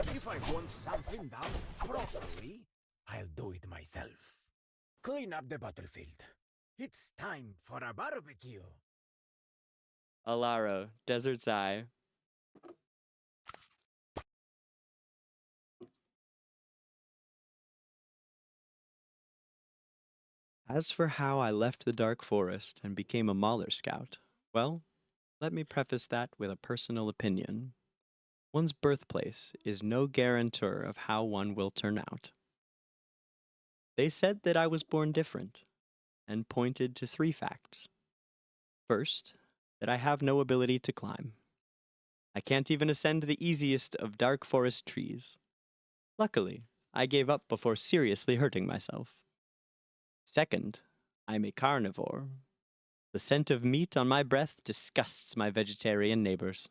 If I want something done properly, I'll do it myself. Clean up the battlefield. It's time for a barbecue. Alaro, Desert's Eye. As for how I left the Dark Forest and became a Mauler scout, well, let me preface that with a personal opinion. One's birthplace is no guarantor of how one will turn out. They said that I was born different, and pointed to 3 facts. First, that I have no ability to climb. I can't even ascend the easiest of dark forest trees. Luckily, I gave up before seriously hurting myself. Second, I'm a carnivore. The scent of meat on my breath disgusts my vegetarian neighbors.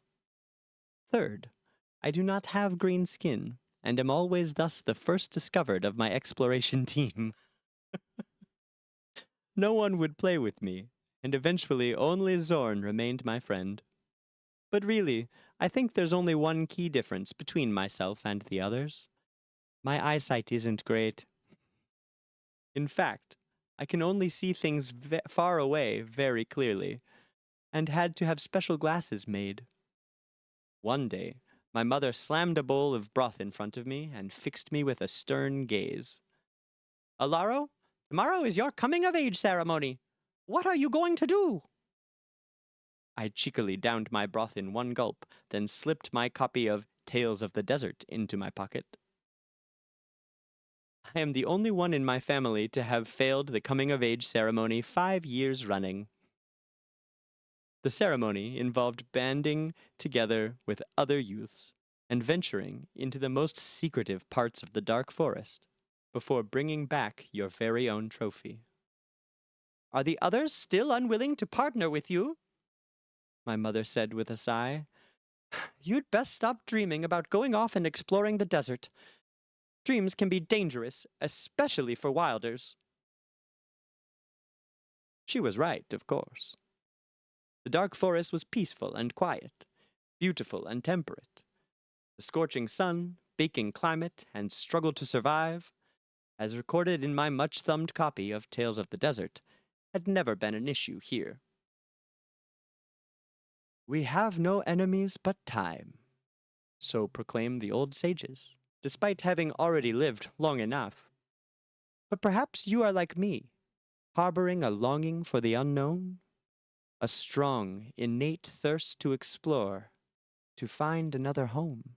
Third, I do not have green skin, and am always thus the first discovered of my exploration team. No one would play with me, and eventually only Zorn remained my friend. But really, I think there's only one key difference between myself and the others. My eyesight isn't great. In fact, I can only see things far away very clearly, and had to have special glasses made. One day, my mother slammed a bowl of broth in front of me and fixed me with a stern gaze. Alaro, tomorrow is your coming-of-age ceremony. What are you going to do? I cheekily downed my broth in one gulp, then slipped my copy of Tales of the Desert into my pocket. I am the only one in my family to have failed the coming-of-age ceremony 5 years running. The ceremony involved banding together with other youths and venturing into the most secretive parts of the dark forest before bringing back your very own trophy. Are the others still unwilling to partner with you? My mother said with a sigh. You'd best stop dreaming about going off and exploring the desert. Dreams can be dangerous, especially for wilders. She was right, of course. The dark forest was peaceful and quiet, beautiful and temperate. The scorching sun, baking climate, and struggle to survive, as recorded in my much-thumbed copy of Tales of the Desert, had never been an issue here. We have no enemies but time, so proclaimed the old sages, despite having already lived long enough. But perhaps you are like me, harboring a longing for the unknown, a strong, innate thirst to explore, to find another home,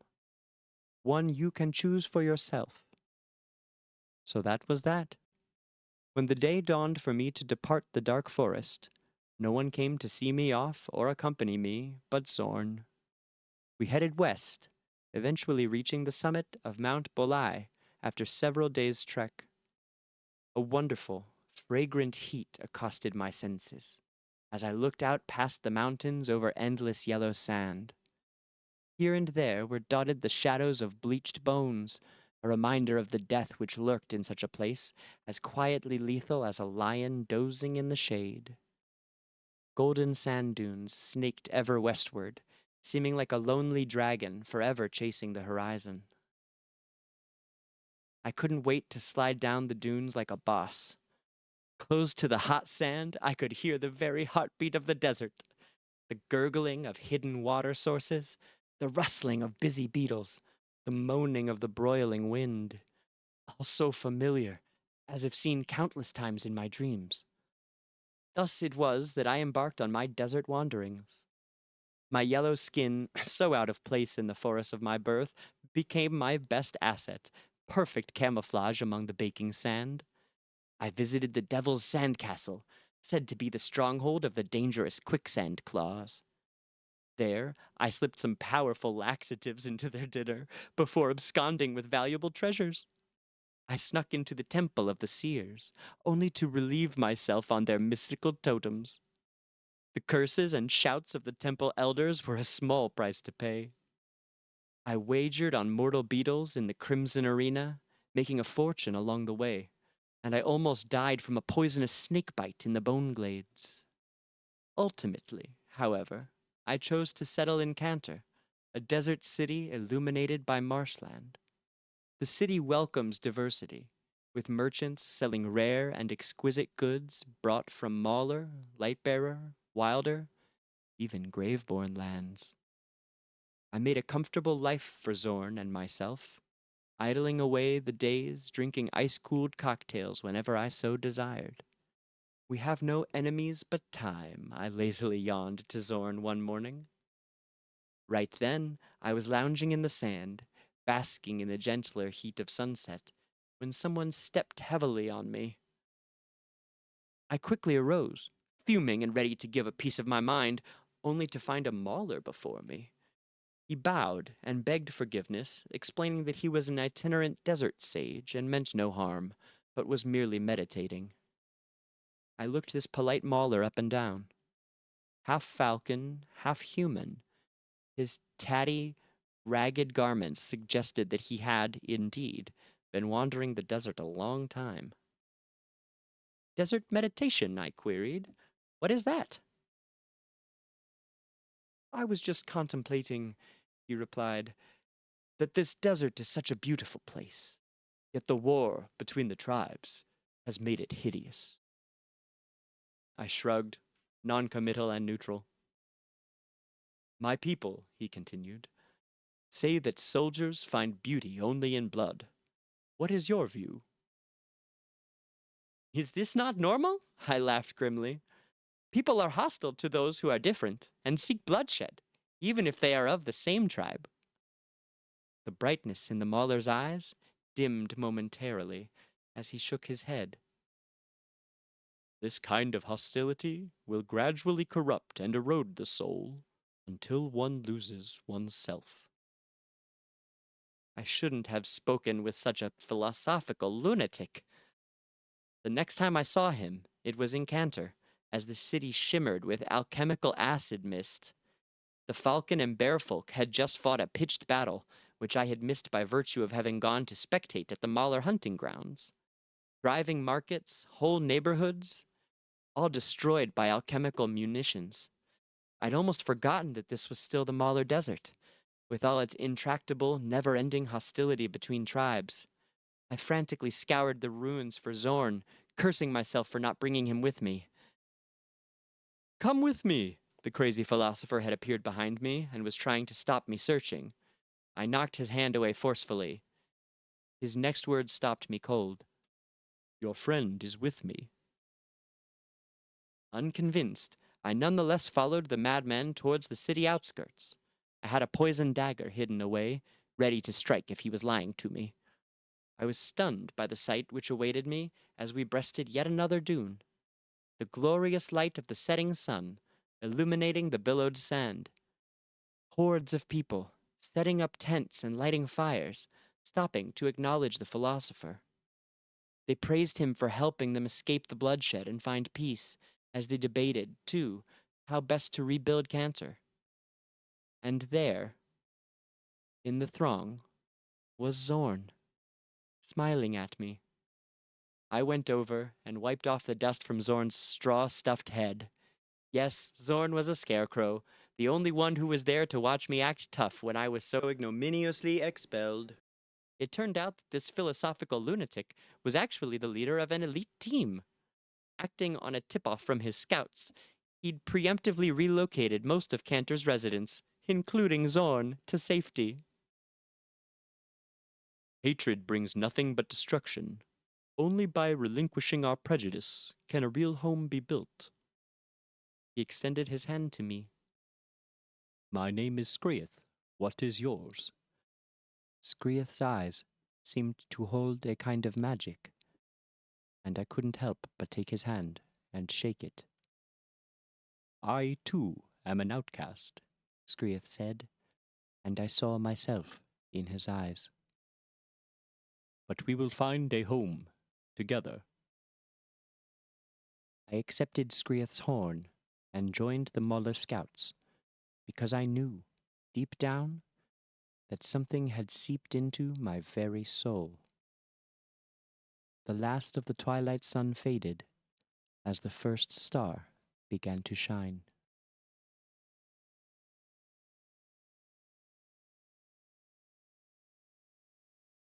one you can choose for yourself. So that was that. When the day dawned for me to depart the dark forest, no one came to see me off or accompany me but Zorn. We headed west, eventually reaching the summit of Mount Bolai after several days' trek. A wonderful, fragrant heat accosted my senses as I looked out past the mountains over endless yellow sand. Here and there were dotted the shadows of bleached bones, a reminder of the death which lurked in such a place, as quietly lethal as a lion dozing in the shade. Golden sand dunes snaked ever westward, seeming like a lonely dragon forever chasing the horizon. I couldn't wait to slide down the dunes like a boss. Close to the hot sand, I could hear the very heartbeat of the desert, the gurgling of hidden water sources, the rustling of busy beetles, the moaning of the broiling wind, all so familiar, as if seen countless times in my dreams. Thus it was that I embarked on my desert wanderings. My yellow skin, so out of place in the forest of my birth, became my best asset, perfect camouflage among the baking sand. I visited the Devil's Sandcastle, said to be the stronghold of the dangerous quicksand claws. There, I slipped some powerful laxatives into their dinner before absconding with valuable treasures. I snuck into the temple of the seers, only to relieve myself on their mystical totems. The curses and shouts of the temple elders were a small price to pay. I wagered on mortal beetles in the Crimson Arena, making a fortune along the way, and I almost died from a poisonous snake bite in the bone glades. Ultimately, however, I chose to settle in Cantor, a desert city illuminated by marshland. The city welcomes diversity, with merchants selling rare and exquisite goods brought from Mauler, Lightbearer, Wilder, even Graveborn lands. I made a comfortable life for Zorn and myself, idling away the days drinking ice-cooled cocktails whenever I so desired. We have no enemies but time, I lazily yawned to Zorn one morning. Right then, I was lounging in the sand, basking in the gentler heat of sunset, when someone stepped heavily on me. I quickly arose, fuming and ready to give a piece of my mind, only to find a mauler before me. He bowed and begged forgiveness, explaining that he was an itinerant desert sage and meant no harm, but was merely meditating. I looked this polite mauler up and down. Half falcon, half human, his tatty, ragged garments suggested that he had, indeed, been wandering the desert a long time. Desert meditation, I queried. What is that? I was just contemplating, he replied, that this desert is such a beautiful place, yet the war between the tribes has made it hideous. I shrugged, non-committal and neutral. My people, he continued, say that soldiers find beauty only in blood. What is your view? Is this not normal? I laughed grimly. People are hostile to those who are different and seek bloodshed, even if they are of the same tribe. The brightness in the mauler's eyes dimmed momentarily as he shook his head. This kind of hostility will gradually corrupt and erode the soul until one loses oneself. I shouldn't have spoken with such a philosophical lunatic. The next time I saw him, it was in Cantor, as the city shimmered with alchemical acid mist. The Falcon and Bearfolk had just fought a pitched battle, which I had missed by virtue of having gone to spectate at the Mauler hunting grounds. Thriving markets, whole neighborhoods, all destroyed by alchemical munitions. I'd almost forgotten that this was still the Mauler Desert, with all its intractable, never-ending hostility between tribes. I frantically scoured the ruins for Zorn, cursing myself for not bringing him with me. Come with me! The crazy philosopher had appeared behind me and was trying to stop me searching. I knocked his hand away forcefully. His next words stopped me cold. Your friend is with me. Unconvinced, I nonetheless followed the madman towards the city outskirts. I had a poisoned dagger hidden away, ready to strike if he was lying to me. I was stunned by the sight which awaited me as we breasted yet another dune. The glorious light of the setting sun, illuminating the billowed sand. Hordes of people, setting up tents and lighting fires, stopping to acknowledge the philosopher. They praised him for helping them escape the bloodshed and find peace, as they debated, too, how best to rebuild Cantor. And there, in the throng, was Zorn, smiling at me. I went over and wiped off the dust from Zorn's straw-stuffed head. Yes, Zorn was a scarecrow, the only one who was there to watch me act tough when I was so ignominiously expelled. It turned out that this philosophical lunatic was actually the leader of an elite team. Acting on a tip-off from his scouts, he'd preemptively relocated most of Cantor's residents, including Zorn, to safety. Hatred brings nothing but destruction. Only by relinquishing our prejudice can a real home be built. He extended his hand to me. My name is Skrieth. What is yours? Skrieth's eyes seemed to hold a kind of magic, and I couldn't help but take his hand and shake it. I, too, am an outcast, Skrieth said, and I saw myself in his eyes. But we will find a home together. I accepted Skrieth's horn and joined the Muller Scouts, because I knew, deep down, that something had seeped into my very soul. The last of the twilight sun faded as the first star began to shine.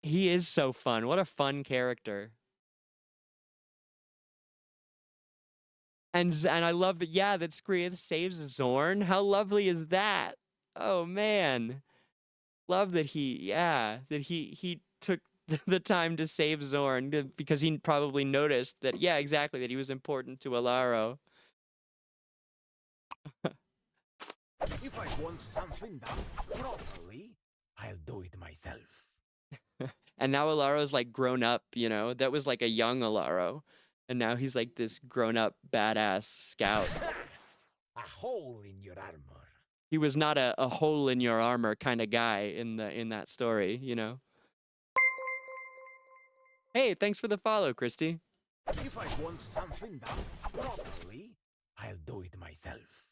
He is so fun. What a fun character. And I love that, yeah, that Skrith saves Zorn. How lovely is that? Oh man. Love that he took the time to save Zorn because he probably noticed that, yeah, exactly, that he was important to Alaro. If I want something done properly, I'll do it myself. And now Alaro's like grown up, you know? That was like a young Alaro. And now he's like this grown up badass scout. A hole in your armor. He was not a hole in your armor kind of guy in that story, you know? Hey, thanks for the follow, Christy. If I want something done properly, I'll do it myself.